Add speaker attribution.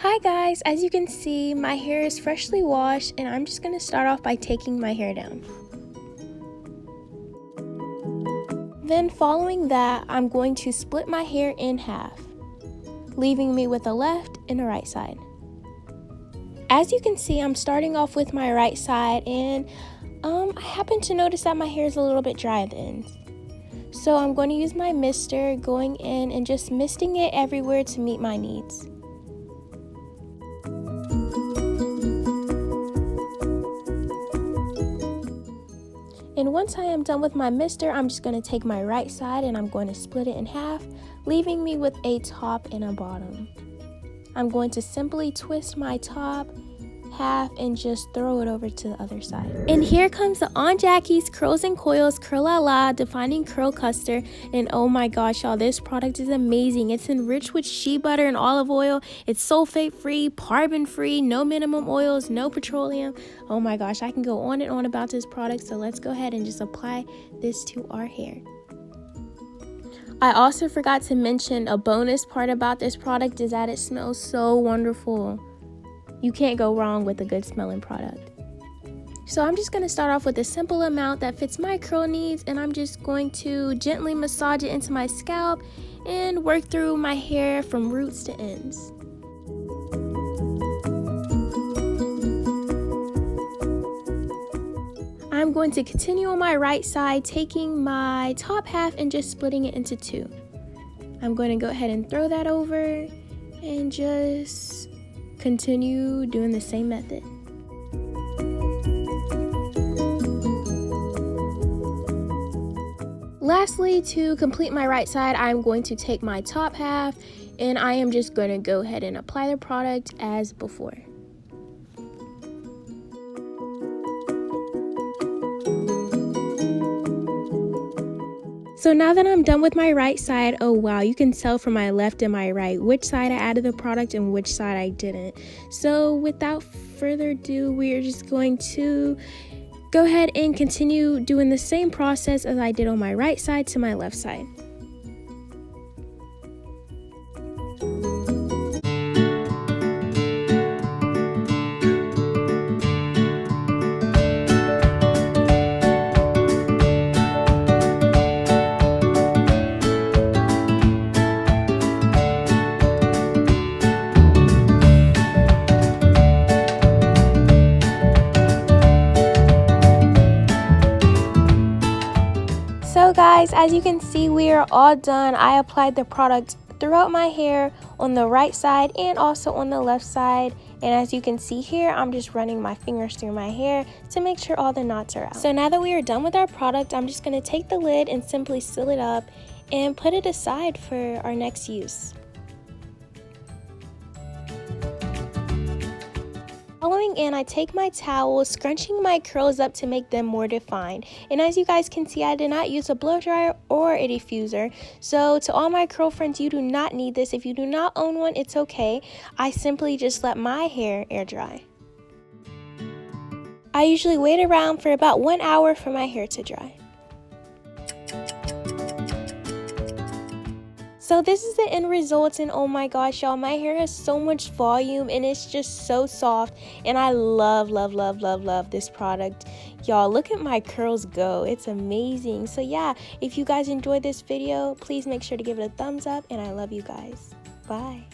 Speaker 1: Hi guys, as you can see, my hair is freshly washed and I'm just going to start off by taking my hair down. Then following that, I'm going to split my hair in half, leaving me with a left and a right side. As you can see, I'm starting off with my right side and I happen to notice that my hair is a little bit dry at the ends. So I'm going to use my mister, going in and just misting it everywhere to meet my needs. And once I am done with my mister, I'm just going to take my right side and I'm going to split it in half, leaving me with a top and a bottom. I'm going to simply twist my top half and just throw it over to the other side. And here comes the Aunt Jackies Curls and Coils Curl Lala Defining Curl Custard. And oh my gosh, y'all, this product is amazing. It's enriched with shea butter and olive oil. It's sulfate free, paraben free, no minimum oils, no petroleum. Oh my gosh, I can go on and on about this product. So let's go ahead and just apply this to our hair. I also forgot to mention a bonus part about this product is that it smells so wonderful. You can't go wrong with a good smelling product. So I'm just going to start off with a simple amount that fits my curl needs, and I'm just going to gently massage it into my scalp and work through my hair from roots to ends. I'm going to continue on my right side, taking my top half and just splitting it into two. I'm going to go ahead and throw that over and just continue doing the same method. Lastly, to complete my right side, I'm going to take my top half and I am just going to go ahead and apply the product as before. So now that I'm done with my right side, oh wow, you can tell from my left and my right which side I added the product and which side I didn't. So without further ado, we are just going to go ahead and continue doing the same process as I did on my right side to my left side. So guys, as you can see, we are all done. I applied the product throughout my hair on the right side and also on the left side. And as you can see here, I'm just running my fingers through my hair to make sure all the knots are out. So now that we are done with our product, I'm just going to take the lid and simply seal it up and put it aside for our next use. Following in, I take my towel, scrunching my curls up to make them more defined. And as you guys can see, I did not use a blow dryer or a diffuser. So to all my curl friends, you do not need this. If you do not own one, it's okay. I simply just let my hair air dry. I usually wait around for about 1 hour for my hair to dry. So this is the end result, and oh my gosh, y'all, my hair has so much volume and it's just so soft, and I love this product. Y'all, look at my curls go. It's amazing. So yeah, if you guys enjoyed this video, please make sure to give it a thumbs up, and I love you guys. Bye.